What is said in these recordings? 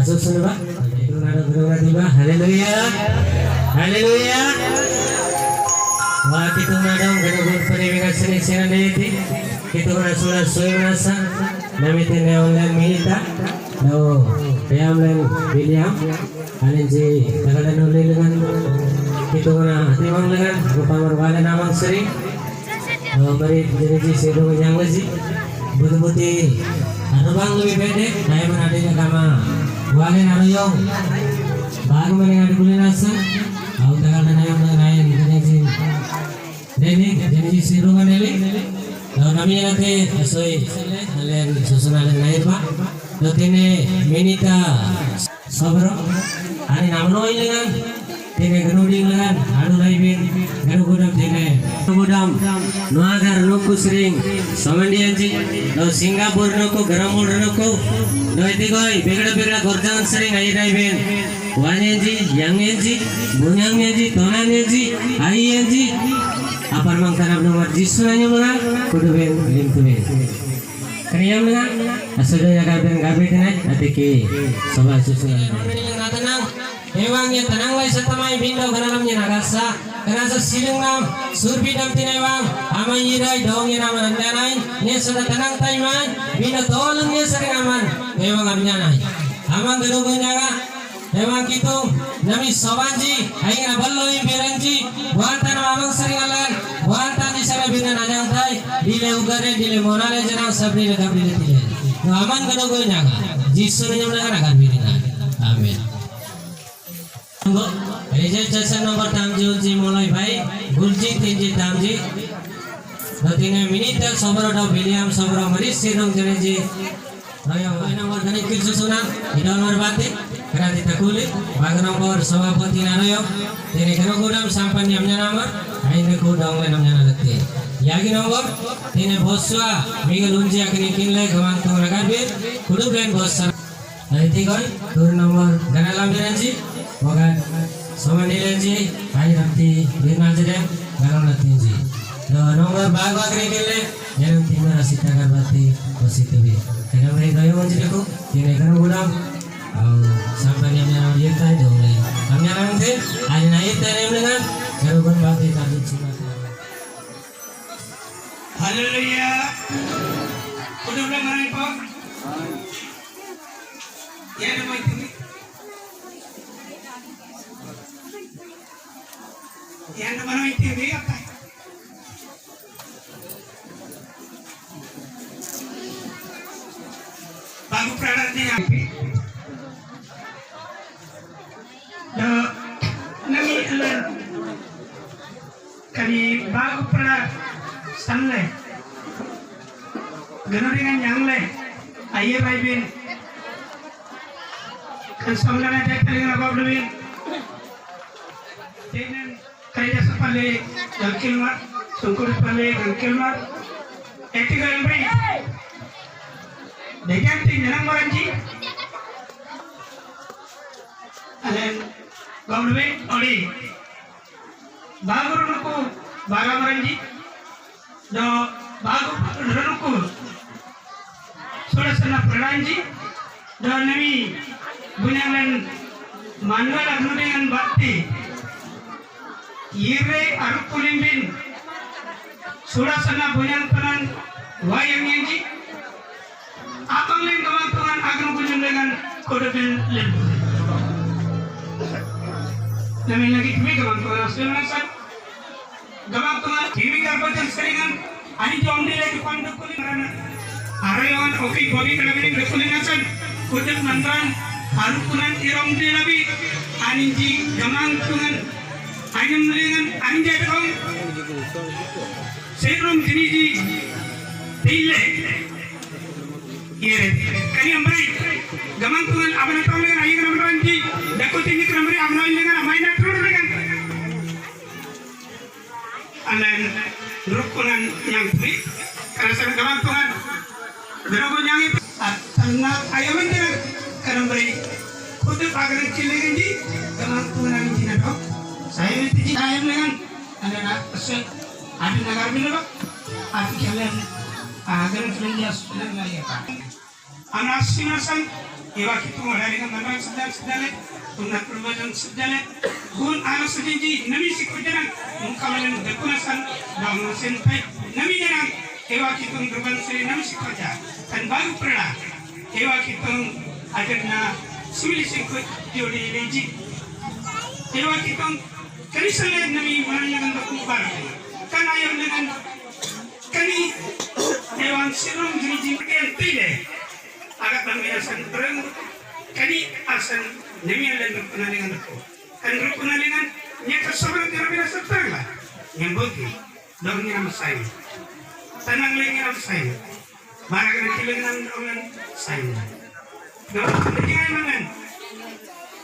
Masuk sana Pak. Itu ada berdoa tiba. Haleluya. Haleluya. Wah kita nadam guna peribingan seni seni deiti. Kita sudah suasa. Namitin yang minta. No, yang William. Alin si tagalan uli dengan kita guna timang dengan rupang berbala namang sering. Beri jadi sedo yang lagi. Buti-buti. Ano bang lebih pede? Daya menadanya kama. Wale narayong. Bago maning adi kulinasa. Au tagal na yung nangayin ganyan. Deni jadi siru maneli. Lalu kami nanti asoy kalian susunan lain Pak. Dotine minita sabro. Ani namno ilangan. Tine ganuding langan. Anu laibin. Ganu gudam tine. Gudam. Nuagar nuku sering. Samandianji. Lalu Singapura nuku garamul nuku. Lalu itu koi. Begala gorjan sering air laibin. Wanyanji, yanganji, bunyangyanji, tonanyanji, aiyanji. Apar mang tanam nomor jisunanya mga kuduben limtuben. Kaniyam nga asodo ya gaben gabetin atiki soba susunan. Tenang, ewangnya tenang lay sa tamay bindo kanalamnya nagasa. Kanasa siling nam surbi dam tinewang amay yiray dongnya naman andanay. Nya sa tenang taymay bindo tolong nya sering aman. Ewang abnyanay. Amang gadugunya nga. Memang gitu, nami sobanji, aing baloi beranji, wantan mamang seringalan, wantan di sana bina najang tai, dile ugare dile monale janang sabri le kabri le tile. Aman gado go nyaga, jisu nya mena kana kabri na. Amin. Tunggu, reje caca nomor tamji ulji mulai baik, ulji tinji tamji. Dotine minita sobro do William sobro maris sirong jeneji. Ayo nomor dari susunan, idol berbati. Kerana kulit, bagi nomor sawapati narayo, jadi kalau gudam sampai nyamnya nama, ini gudang namanya nanti. Yagi nomor, ini boswa, minggu lunji akan ikin le, kawan tuh ragabir, kudu brand boswa. Nanti kau, turun nomor, karena lambiranji, bukan, sama nilanji, ayo nanti birna jadi, kalau nanti ji. Nomor baru akan ikin le, jangan timur asita karbati positif. Kalau mereka yang menjadi ku, ini kalau gudam. Sampai yang kita itu mulai. Kami nanti ada naik dari dengan kerugian bagi tadi cuma. Haleluya. Udah mana Pak? Ya nama itu. Ya nama itu apa? Bagu peradatnya apa? Nami alan kami bagu pernah sanle gano dengan yang le ayah baibin kan samlana dekar dengan apa belum dengan kerja sepale galkilmar sungkur sepale galkilmar etika yang baik dengan tinggal maranji alen Gombe oli bagur nuku bagamaranji do bagur nuku surasana pralanji do nami bunyangan mandala dengan bakti yire arukulimbin surasana bunyang penan wayang yanji akang len kamantungan agam kunjung dengan kodebin lembu Namin lagi kami gamang tungan asal gamang tungan TV karpatan seringan ani jom dia lagi panduk kulit karena arayan oke bagi kami ini kulit asal kulit mantan haru tungan irong dia lagi ani ji gamang tungan ayam dengan ani jadi kong serum jenis ji tile Iya, kali yang baik. Gamang tungan abang tahu dengan ayah gamang ranji. Dakut tinggi kramri abang tahu dengan mainan terus dengan. Anan rukunan yang baik. Karena saya gamang tungan. Berapa yang itu? Tanah ayah dengan kramri. Kudu pagar cilik ini gamang tungan ini nak. Saya mesti ayah dengan. Anak saya ada nagar bila. Aku kalian agar kalian sudah lagi. Anak sinasan Ewa kita mulai dengan mandan sedale, tunat perbuatan sedale, gun anak sejenji, nami si kujaran, mungkawalan depunasan, daun senpai, nami jangan, ewa kita berban seri nami si kuja, dan baru pernah, ewa kita ajarna simili singkut diodi leji, ewa kita kanisalah nami menanyakan berkubar, kan ayam dengan kani ewan sirom jenis tidak. Agak pembiasan berang, kini asan demi dan berkenalingan aku. Kan berkenalingan, nyata seorang tidak biasa terlah. Yang bagi, dorongnya nama saya. Tanang lagi nama saya. Barang kilangan orang saya. Dorong kemudian mangan.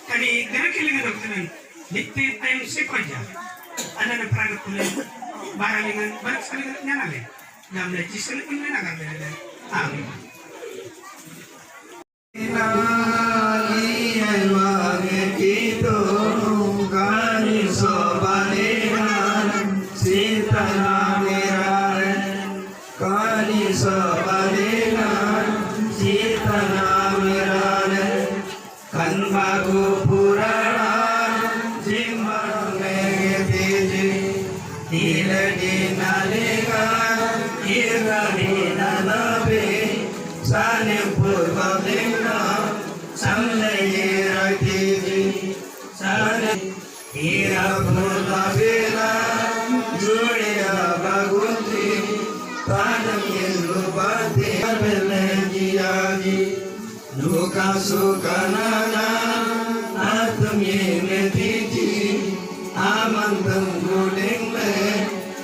Kini gerak kilangan dokteran. Dikti ayam sekoja. Ada na peragat kulit. Barang dengan barang saling nyala. Dalam legislasi ini agak beda. Amin. Luka sukanana atum yene tiji aman tenggudeng le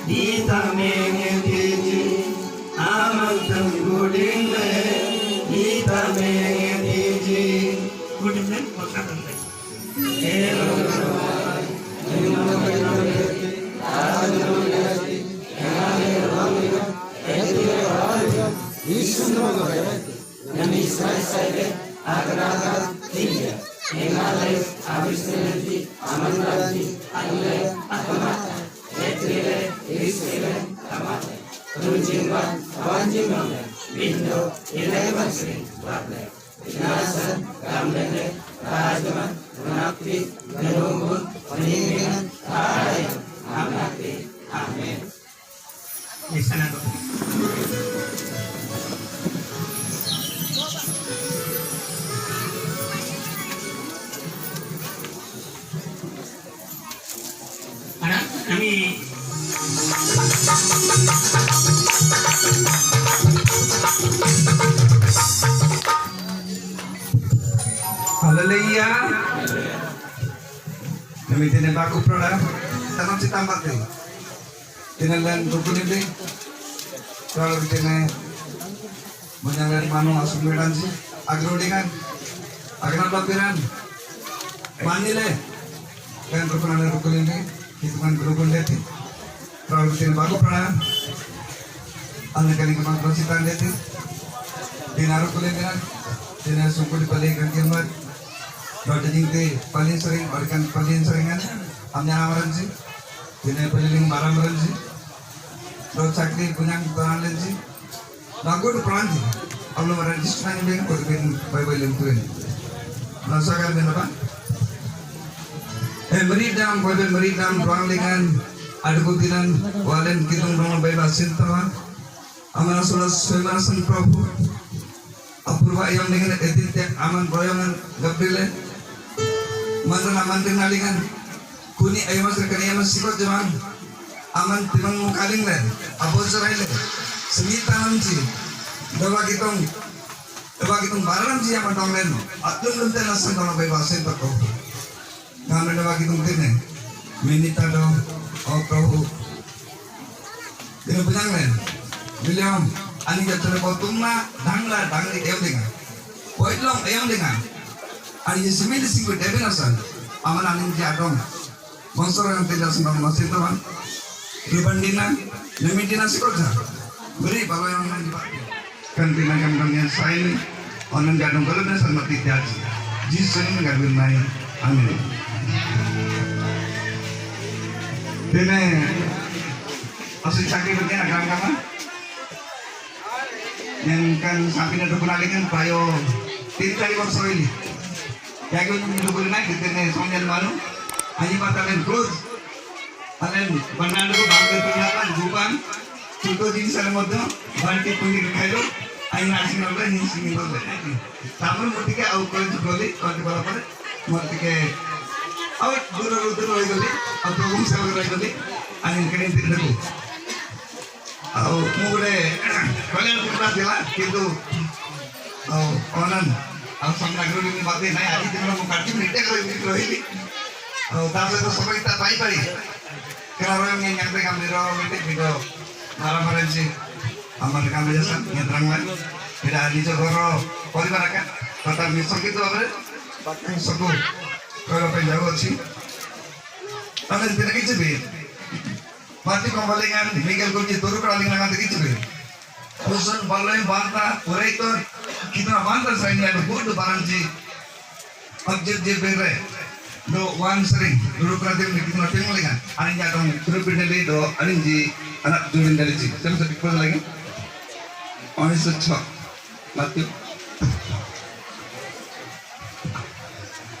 kita menge tiji aman tenggudeng le kita menge tiji Gudeng kota Bandung. Di sana tuh. Anak kami Haleluya. Kami tidak baku produk, tanam si tampak deh. Tinalan rukun ini, kalau kita menyalar manu masuk medan sih, agrodingan, agar lapiran, manile, kan rukun ini, hitungan rukun deti, kalau kita baku produk, anda kali kemana persitan deti, dinaruh rukun ini, dina suku dibalikan kiamat. Kalau jengte paling sering, berikan paling seringan, amnya amaran sih, dina paling barang barang sih. Kalau sakti punya kebenaran sih, lagu itu pelan sih. Kalau meregistrasi dengan berbeda Bible yang tulen. Rasakan apa? Meridam Bible meridam ruang dengan ada kutilan walen kita orang Bible sintawan. Aman surat semarasan Prabhu. Apurva yang dengan etik aman proyangan Gabriel. Mantan aman dengan kuni ayam serkan ayam sikot jaman. Aman timang mukaling le, abot serai le, semita nanti, dawa kitong barang sih aman dong len, atun lunte lasan kalau bebasin tako, ngamen dawa kitong tine, minita do, oh Prabhu, dino punyang len, William, ani jatuh tumma, dangli ayam dengan, poitlong ayam dengan, ani semili singkut debe nasan, aman aning jadong, monsor yang tidak senang masih tuan. Dibandingkan limitinan sekolah beri kalau yang lain dipakai kan tindakan kami saya orang jadung kalau dan sama tidak jisun nggak bermain amin dene asli cakri begini agam kaman yang kan samping ada penalingan payo 3-4 वर्ष रहिली याके लोकले नाही कितने समझन मानु आज माताले close अनेन बन्नाडको भाग तुलाला जुबान छोटो जिनिसले मध्य बाल्टी पुंडी खाइलो आई नासिन नले निसिन गले तापर मतिके आउ कलेज गले कति बला परे मतिके आउ दूर दूर होई गले आ प्रभु सेवा रहि गले अनि कने तिरको आउ मु गरे कल्याण पुरा दिला किंतु आउ अनन आउ संग्राग्रो नि बाते नाही आदि दिन मु काटि मिटे रहिली आउ तासे तो सबै ता पाइ पारि Kalau yang nyampe kami roh itu juga malam-malam sih amal kami jasa nyetrang lagi tidak ada jogoro poli barakan kata misok itu apa deh misokku kalau penjauh sih tapi tidak gitu be mati kembalikan Miguel kunci turun kali nangan gitu be usun balai bantah pura itu kita bantah saya ini ada bodoh barang sih objek jebere do wan sering dulu pernah kita nanti mulai kan ani jatong suruh pindah do ani ji anak jurin dari sini saya bisa pikir lagi ani secok mati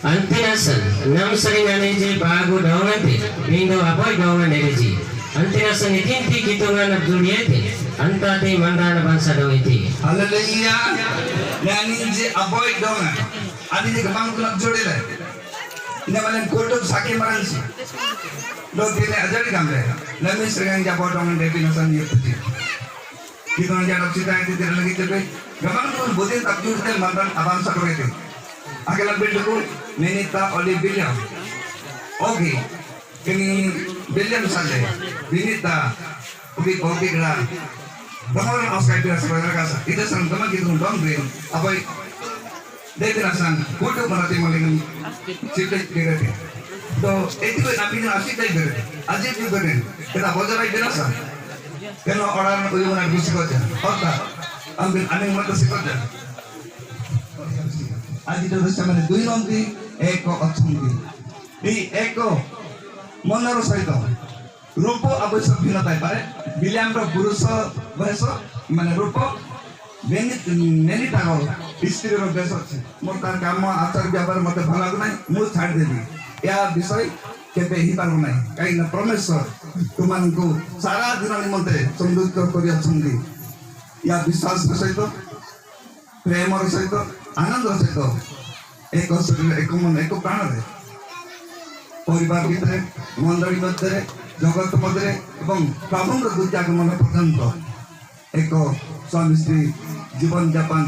Antinasan nam sering ani ji bagu daungan ti bindo apa daungan dari ji antinasan ikinti kitungan dunia ti antati mandana bangsa daungan ti haleluya yani ji avoid daungan ani ji gamang kulak jodi lah ini malah kotor sakit marang sih. Lo kini aja di kamera. Nami sering jawab orang dewi nasan dia putih. Kita orang jawab cerita itu tidak lagi terbaik. Gamang tu boleh tak jujur dan mantan abang satu itu. Akhirnya berdua Nenita oleh William. Oke, kini William saja. Nenita, oke kira. Bahkan Oscar dia sebagai kasa. Itu sang teman kita undang beri. Apa? Dia terasan. Kudu merati malingan. Cerita dia. तो itu nabi ni asli tay bere ajib ni bere kita bojar ay benasa keno orang uyu na gusi ko ja otta ambil aning mata sikoja aji to samane dui nomti eko achungi ei eko monaro saito rupo abysyak bhinata pare bilyam ro puruଷ ବୟସ ମାନେ रूप ନେନିତା ro स्त्री रो base अछि मोर तार काम आचार व्यापार मते भला नै मु छाड़ देबी या विषय केबे ही पारु नै काई न परमेश्वर तुमनको सारा दिन निमन्ते समृद्ध करि अछन्ती या विश्वास सहित प्रेम सहित आनंद सहित एक शरीर एक मन एक प्राण रे परिवार भितर मंडली मध्य जगत मध्य एवं प्रभुर दुर्जागमन पर्यंत एक स्वामी स्त्री जीवन यापन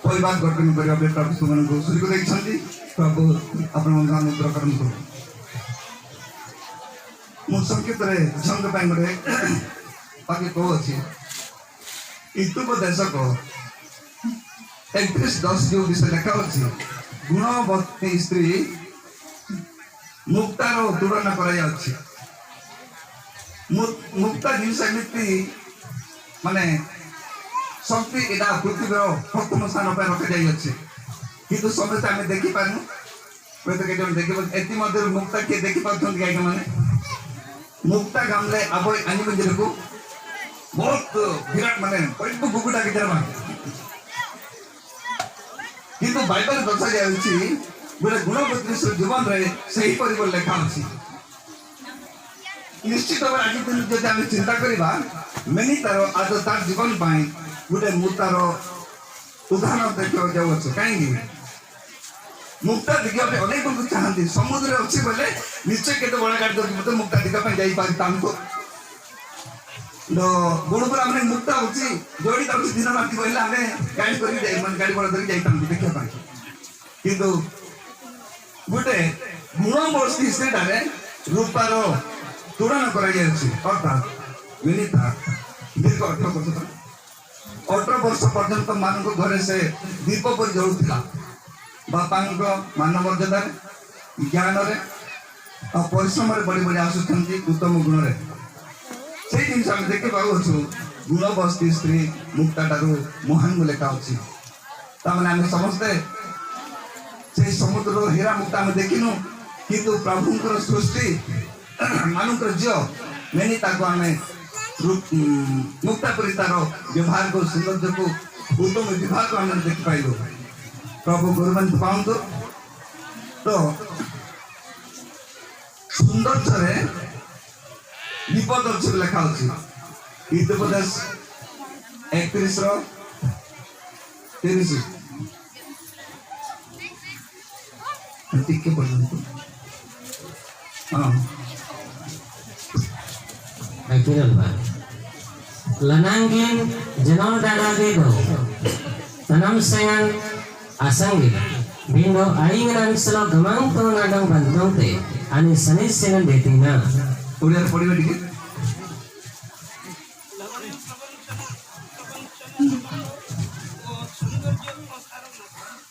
परिवार गठन करने प्रभु तुमको सुरी को देखते प्रभु अपन अनुग्रह करंतु मु संकेत रे संग पाई गरे बाकी को अछि उपदेश को 31:10 जो विषय लिखा अछि गुणवती स्त्री मुक्तार तुलना कराई अछि मुक्ता जिनस एमिति माने शक्ति एटा पृथ्वीर प्रथम स्थान पर रखा जाई अछि किंतु समस्त आमे देखि पानु प्रत्येक जन देखि एति मध्य मुक्ता के देखि पाथन गाय माने मुक्ता गामले अबय अनि मंदिर को बहुत विराट माने पइबु गुगुडा के जरमा किंतु बाइबल दर्शा जाय अछि बोले गुणवती जीवन रे सही परिबल लेखा अछि निश्चित भाव आज दिन जदि आमे चिंता करिबा मेनी तारो आज तार जीवन पाई गुटे मुक्तार उदाहरण देखा जाऊ कहीं मुक्ता देखा अनेक लोग चाहती समुद्र अच्छी बोले निश्चय केते बड़ा गाड़ी मतलब मुक्ता देखा जाई पारि तामको तो गुणपुर हमने मुक्ता होची जोड़ी तक दिन रात कहले हमें गाड़ी करी जाई मन गाड़ी बड़ा धरी जाई तामको देखा पाई किंतु गुटे गुण बस्ती सेटारे रूपार तुलना करा जायछि अर्थात विनीता दीर्घ 18 वर्ष पर्यंत मान घरे से दीप पर जलुला बापा मान मर्यादा ज्ञान परिश्रम बढ़ी बढ़ी आसुंच उत्तम गुण से जिन देखी पाचु गुणवती स्त्री मुक्ता ठारू महान लेखा अच्छी तमें आम समस्ते से समुद्र हीरा मुक्ता आम देखिनु किंतु प्रभुंकर सृष्टि मानुकर झील मेनिता को आम मुक्ता परी तार व्यवहार को सौंदर्य को उत्तम विभाग को आम देखी पाइलु प्रभु गुरुबंद पाऊँ तो सुंदर छे विपद अच्छे लेखा अच्छी हितोपदेश 31:30 टिके पर्यंत हाँ Akhirul ba lanangin jenol danage do tanam sayan asanggi bindo aingan selo gamang to ngadang bantong te ani sanis sengan detina Odia पढ़िबे टिके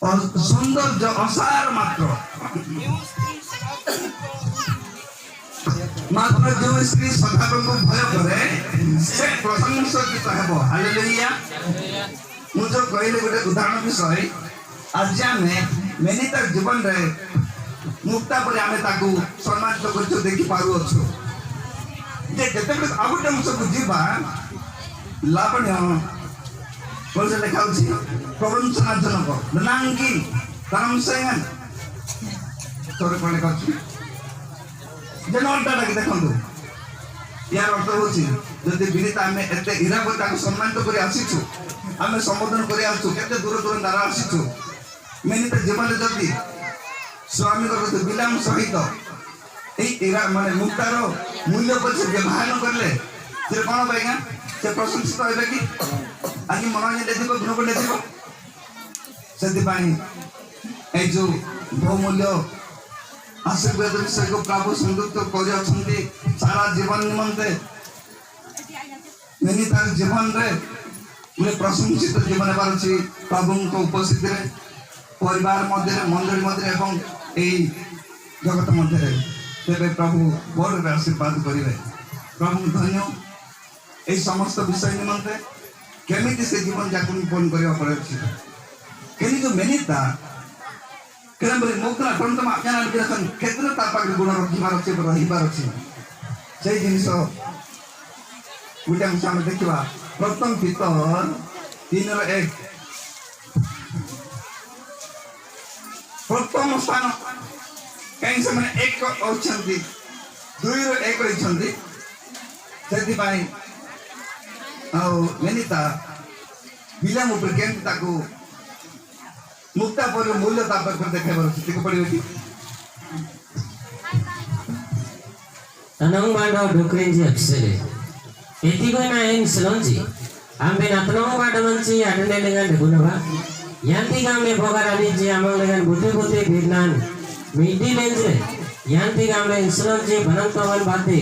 और सौंदर्य असार मात्र जो स्त्री सदाको भय करे से प्रशंसित हेबो हालेलुया मुझे कहले गोटे उदाहरण विषय आज आमे मेनिता जीवन रे मुक्ता पर आमे ताकू सम्मानित करछो देखि पारु अछु जे केतेबे आगुटे मुसे बुझिबा लावण्य बोलसे लेखाउछि प्रवंचनाजनक नांगी तामसेन तोरे कोने कहछि जनोल्टा डाकी देखंतु यार अर्थ होछि जदि विनीता आमे एते इराबो ताकू सम्मानित करि आसीछु आमे संबोधन करि आछु केते दूर दूर नारा आसीछु मेनिता जीवन रे जदि स्वामी को विलंब सहित इरा माने मुक्तार मूल्य पर से व्यवहार न करले से कोन पाएगा से प्रशंसित होइबे कि आज मन ने देखो गुण को देखो सेति पानी ए जो बहुमूल्य आशीर्वाद विषय को प्रभु संयुक्त करि अछंती सारा जीवन निमंते मेनितार जीवन रे मैं प्रशंसित जीवन बारछि प्रभु को उपस्थित रे परिवार मध्य मंडली मध्य एवं जगत मध्य तेरे प्रभु बड़ आशीर्वाद करेंगे प्रभु धन्य ये समस्त विषय निमंते केमिति से जीवन यापन बन करबा पड़े केनि जो मेनिता केन बले मुक्ता प्रथम आज्ञा दिसन क्षेत्र तापाक गुण रखिबार अछि रहिबार अछि से जिनिस गुटे हम सामने देखिबा प्रथम भीतर 3:1 प्रथम स्थान कहीं से मैंने एक अच्छी 2:1 अच्छी से मेनिता विलंब उपर केमती ताकू मुक्ता पर मूल्य तापर देखा पड़े कि tanang bado dukrinji apsere eti ko na en selonji ambe natnong bado manchi adane dengan degunaba yanti gamle bogarani ji amang dengan buti-buti birnan midi lenje yanti gamle selonji banantawan bate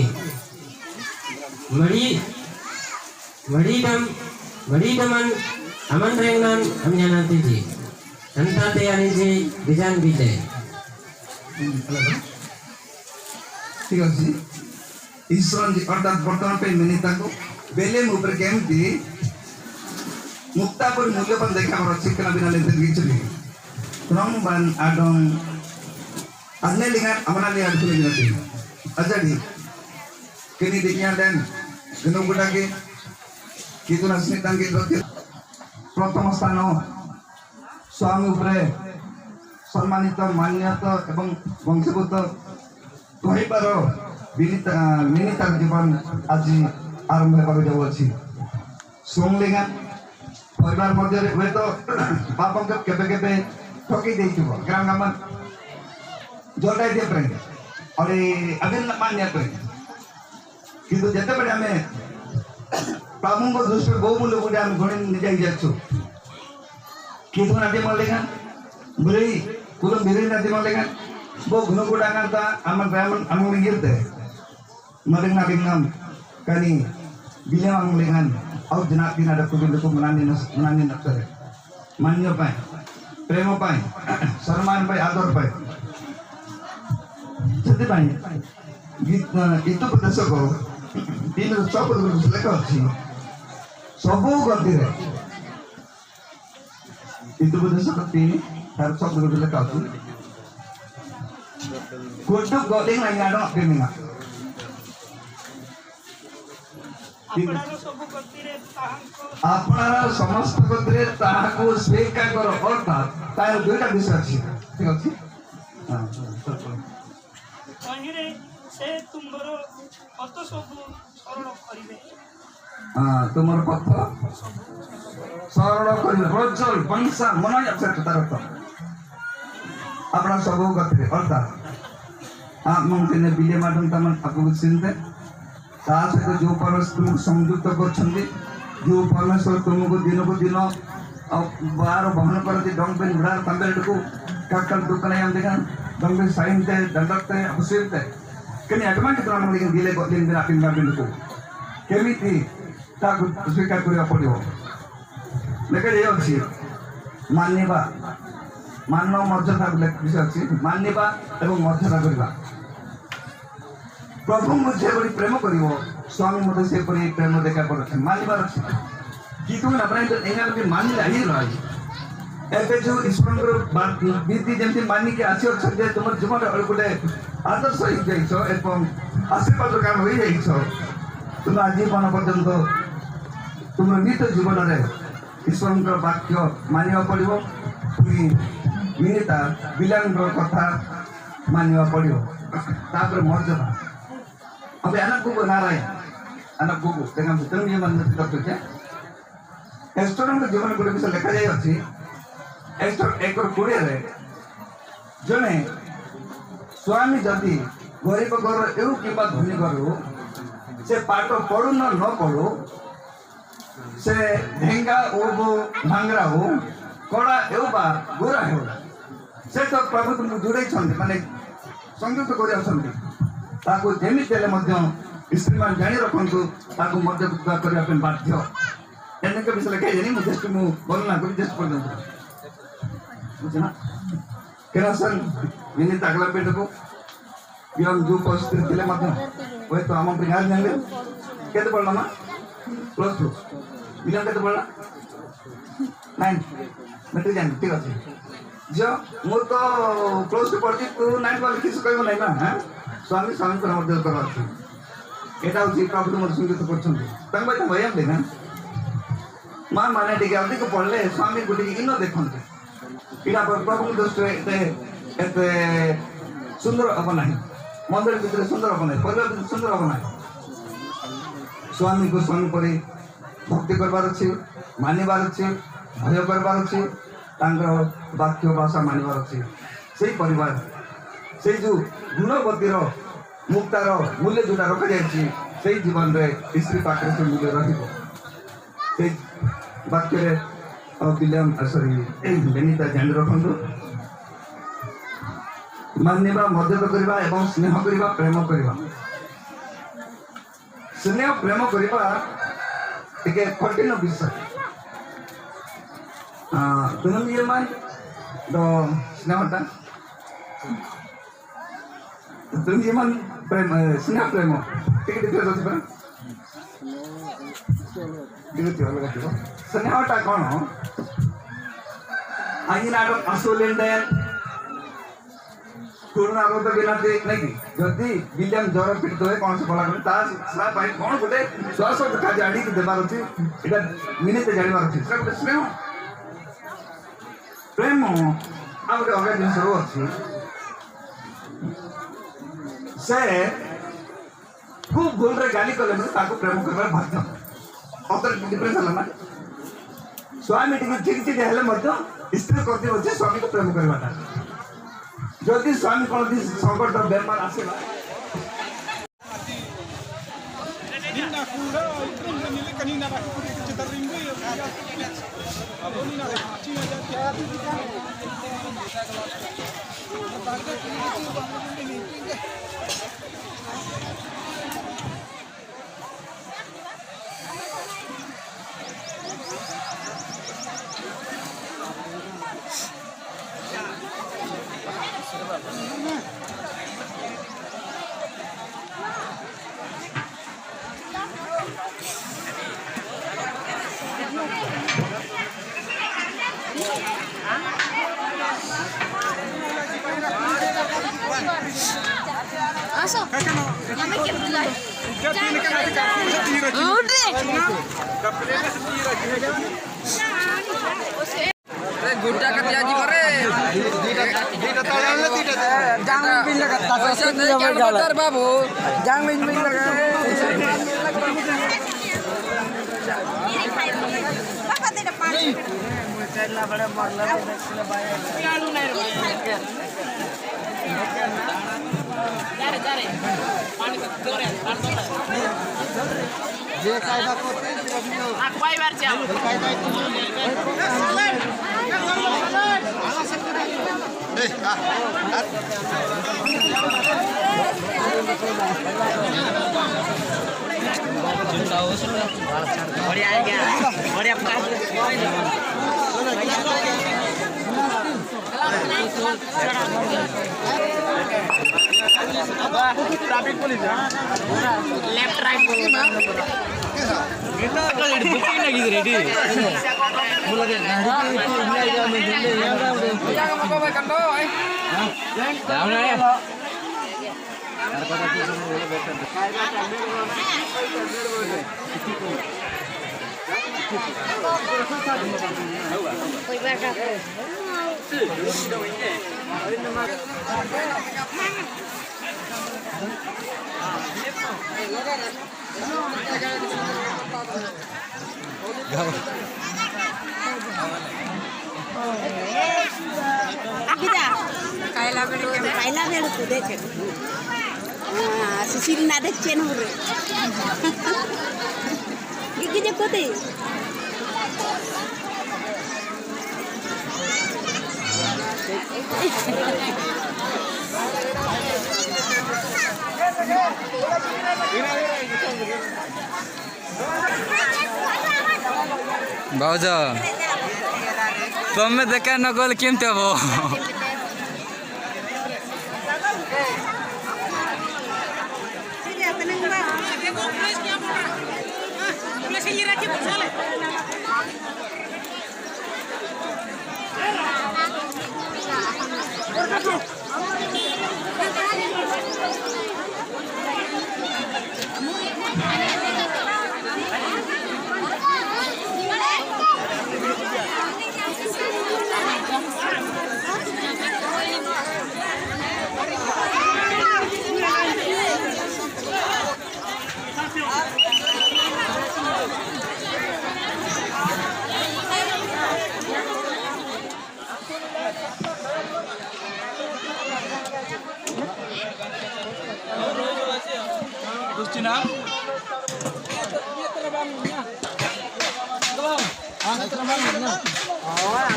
madi daman aman rengan amnyanati ji anta teyani ji bijan bite ठीक है ईश्वर जी अर्थात वर्तमान पे मेनिता को बेले ऊपर केमती मुक्ता पर मूल्यवान देखा और चिकना बिना लेते गिचली रंग बन आडम अन्य लिंगान अमना लिया अडकुल गिनती अजडी केनी देखिया देन गनो गुडा के कितु नस्मितान के रखे प्रथम स्थान स्वामी ऊपर सम्मानित मान्यता एवं वंशगत कहिबार मिनितार जीवन आज आरंभ होगा जाऊ अच्छी सोमलिंगा परिवार मध्य हुए तो बाप केबे केबे ठकी देइथिबो ग्राम गाम जोटाई दे प्रेम और अभिन मान्य प्रेम किंतु जते बडे हमें प्रभु को दृष्टि बहुमूल्य गुडे हम गणित निजाई जाछु किंतु नदी मलेगा बुरी कुलम बिरी नदी मलेगा वो गुण गुडा करता अमर ब्राह्मण अमर गिरते मलेगा बिंगम कनी बिलें अंगलेगान और जना दिन ada kudu को मनानी नक्सर मान्य पाए प्रेम पाए सम्मान पाए आदर पाए जति पाए गीत इतो प्रदेश को दिन सब लेखा अछि सबो गति रे इतो प्रदेश को तीन तार सब लेखा अछि कुटु गोलिंग लाइन आडो केमिंगा ଆପଣାର ସବୁ ଗତିରେ ତାହାଙ୍କୁ আপনারা সমস্ত ক্ষেত্রে তাহাকে স্বীকার কর অর্থাৎ তার দুইটা বিষয় আছে ঠিক আছে ତହିଁରେ ସେ ତୁମର ପଥ ସବୁ ସରଳ କରିବେ। তোমার কথা সরল করিবে প্রজ্জ্বল বংশা মনে আছে তার অর্থ আপনার সব ক্ষেত্রে অর্থাৎ মনে বিলে মাধ্যম তার আপনাকে চিনতে ତା ସହିତ ଯେଉଁ ପରସ୍ପର ତୁମକୁ ସଂଯୁକ୍ତ କରୁଛନ୍ତି ଯେଉଁ ପରମେଶ୍ୱର ତୁମକୁ ଦିନକୁ ଦିନ ବାହାର ବହନ କରନ୍ତି ଡଙ୍ଗବେन ଘୋଡ଼ାର ତାମ୍ବେକୁ କାକଲ ଦୁଃଖ ନାହିଁ ଆମେ ଦେଖା ଡଙ୍ଗବେन ସାଇନ୍ତେ ଦଣ୍ଡତେ ଅବଶ୍ୟତେ କିନ୍ତୁ ଏటువంటి ତୁମ ଦିଲେ ଦିନ ଦିନ ଆପିବା ବିନ୍ଦୁକୁ କେମିତି ତାକୁ ସ୍ୱୀକାର କରିବାକୁ ପଡ଼ିବ ଲେଖା ଅଛି ମାନିବା ମାନବ ମର୍ଯ୍ୟାଦା ବିଷୟ ଅଛି ମାନିବା ଏବଂ ମର୍ଯ୍ୟାଦା କରିବା ପ୍ରଭୁଙ୍କୁ ଯେଭଳି ପ୍ରେମ କରିବ ସ୍ୱାମୀ ମଧ୍ୟ ସେପରି ପ୍ରେମ ଦେଖା ପଡ଼ୁଛି ମାନିବାର ଅଛି କି ତୁମେ ଏଇନା ମାନିଲେ ହେଇଗଲା ଏବେ ଯେଉଁ ଈଶ୍ୱରଙ୍କର ବିଧି ଯେମିତି ମାନିକି ଆସିଅଛନ୍ତି ଯେ ତୁମର ଜୀବନରେ ଗୋଟେ ଆଦର୍ଶ ହେଇଯାଇଛ ଏବଂ ଆଶୀର୍ବାଦ କାରଣ ହୋଇଯାଇଛ ତୁମେ ଆଜୀବନ ପର୍ଯ୍ୟନ୍ତ ତୁମର ନିଜ ଜୀବନରେ ଈଶ୍ୱରଙ୍କର ବାକ୍ୟ ମାନିବାକୁ ପଡ଼ିବ ପୁଣି ମିନିତା ପିଲାଙ୍କର କଥା ମାନିବାକୁ ପଡ଼ିବ ତାପରେ ମର୍ଯ୍ୟାଦା Tapi anak gugu narai, anak gugu dengan betul zaman tidak kerja. Restoran ke zaman kuda bisa lekar jaya sih. Restoran ekor kuda re. Jone, suami jadi gori pegor itu kibat buni goru. Se pato poru na no poru. Se dhenga obo bhangra ho. Koda itu ba gura ho. Se to prabhu tumu judai chande, mane संयुक्त कर ताको जेमिति हेले मध्य स्त्रीमान जानी रखु ताको मध्य करने बाध्य एनेक विषय लिखाई मुझे मु वर्णना करी जस्ट पर्यंत बुझना केनासन मिनी तागला पेट को बियन जो परिस्थिति थिले मध्य ओए तो हम बिहार जांगे केते पढ़ला ना +2 बियन केते पढ़ला 9 मैट्रिक जान ठीक আছে जो मु तो +2 पढ़ती तू 9 वाला किस कहबो नै ना हां स्वामी स्वामी को मध्य कर अछि एटा उसी प्रभु मत संगीत करछन्ती तंग भाई भयम देखन मां माने टिके अधिक पढ़ले स्वामी गुटी इनो देखन्ते इना प्रभु दृष्टि एते सुंदर अब नहीं मंदिर भीतर सुंदर अब नहीं परिवार भीतर सुंदर अब नहीं स्वामी को स्वामी परि भक्ति करबार अछि मानिबार अछि भय करबार अछि तांकर वाक्य भाषा मानिबार अछि सेही परिवार से जो गुणवतीर मुक्तार मूल्य जोटा रखा जाए जीवन में स्त्री पाखे से मूल्य रही वाक्य विलियम सॉरी बेनिता जान रखु मानिबा मर्यादा करबा एवं स्नेह करबा प्रेम करबा स्नेह प्रेम करबा एक कठिन विषय तुम ये मान तो स्नेहता तुम ये मान प्रेम स्नेह प्रेम ठीक है तो पर स्नेहटा कौन आई ना आसोलेंडे कोरोना रोग बिना नहीं कि जदि विलियम ज्वर पीड़ित हुए कौन से भला कौन गोटे श्वास देखा जाणी देवार अच्छे यहाँ मिनिट जानवर अच्छे गोटे स्नेह प्रेम आ गए अलग जिन अच्छी से खूब भूल रे गाली कले प्रेम कर बाध्य अतर डिफरेंस है ना स्वामी ठीक ठीक हेल्ले स्त्री करती स्वामी को प्रेम करवाटा जदि स्वामी कौन संकट बेमार आसला Masuk. Kami kebetulan. गुड्डा का त्याजी करे जांग बिल लगा पैसा नहीं क्या बता बाबू जांग बिल लगा Bapak tidak panik. बड़ा मरला जे कायदा करते aku bayar jam बढ़िया आएगा बढ़िया traffic police left right booking लगी ready Koy berapa? Kita kaila belu kude cek. Sisir nade cen hore. Gigi je kude. भाउजू तुम्हें देखा नगोल केमते हो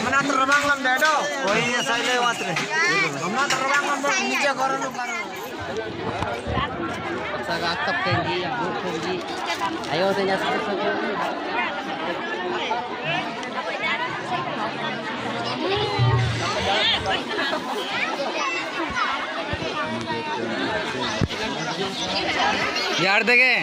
Mana terbang lam dedo. Oh iya saya lewat re. Mana terbang lam niche koronu karo. Saga atap tinggi, buk tinggi. Ayo tanya saja. यार देखे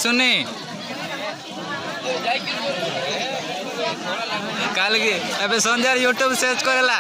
सुनी कल की अबे संजय यूट्यूब सर्च करेला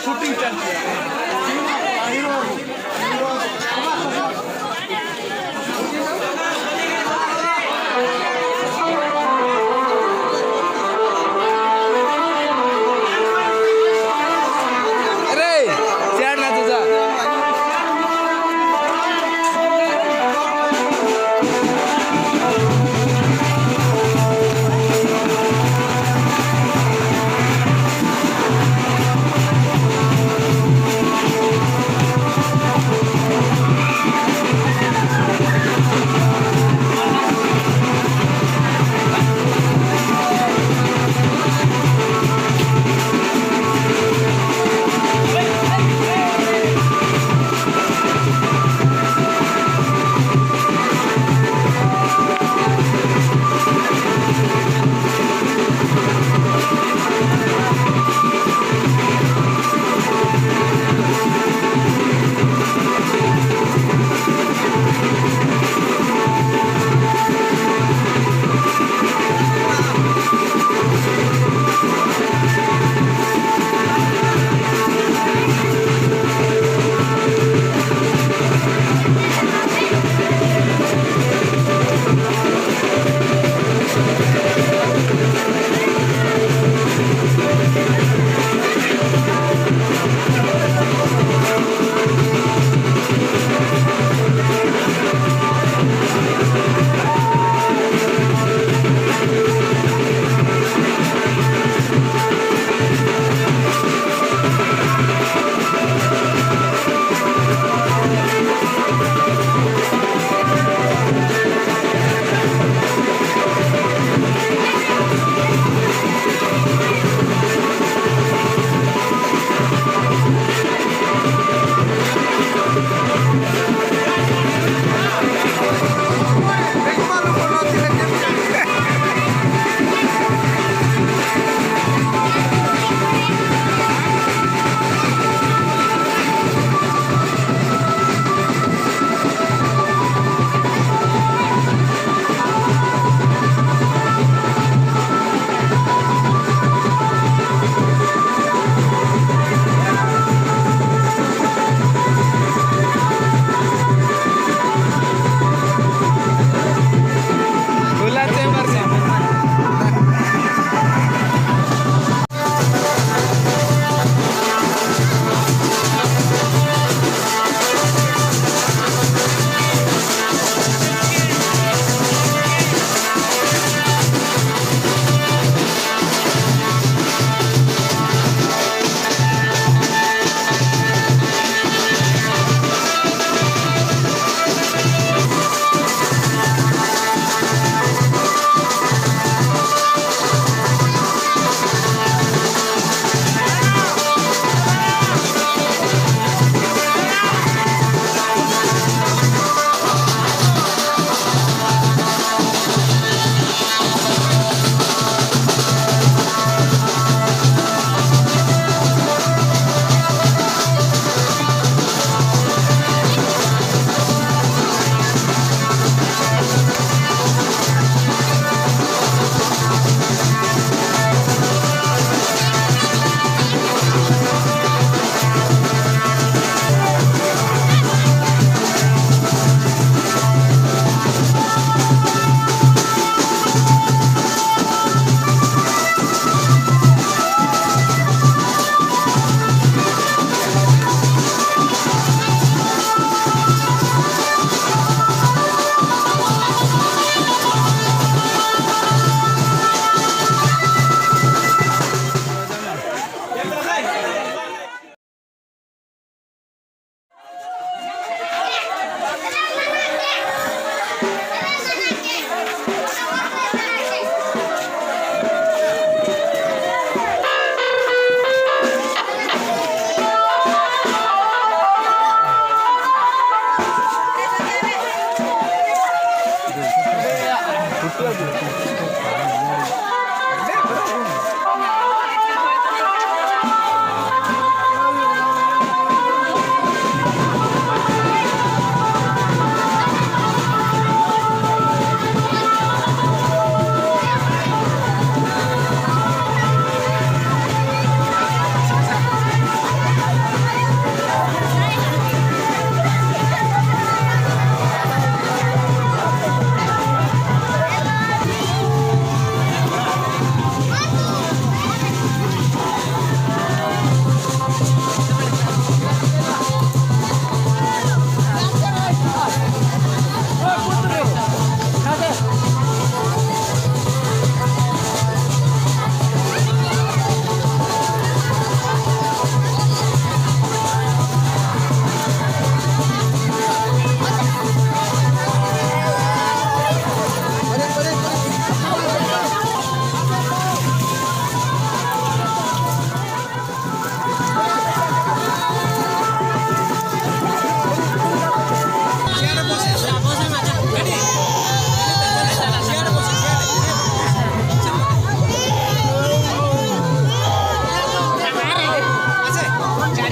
शूटिंग चलती अरे चढ ना तुझा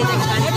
Ayo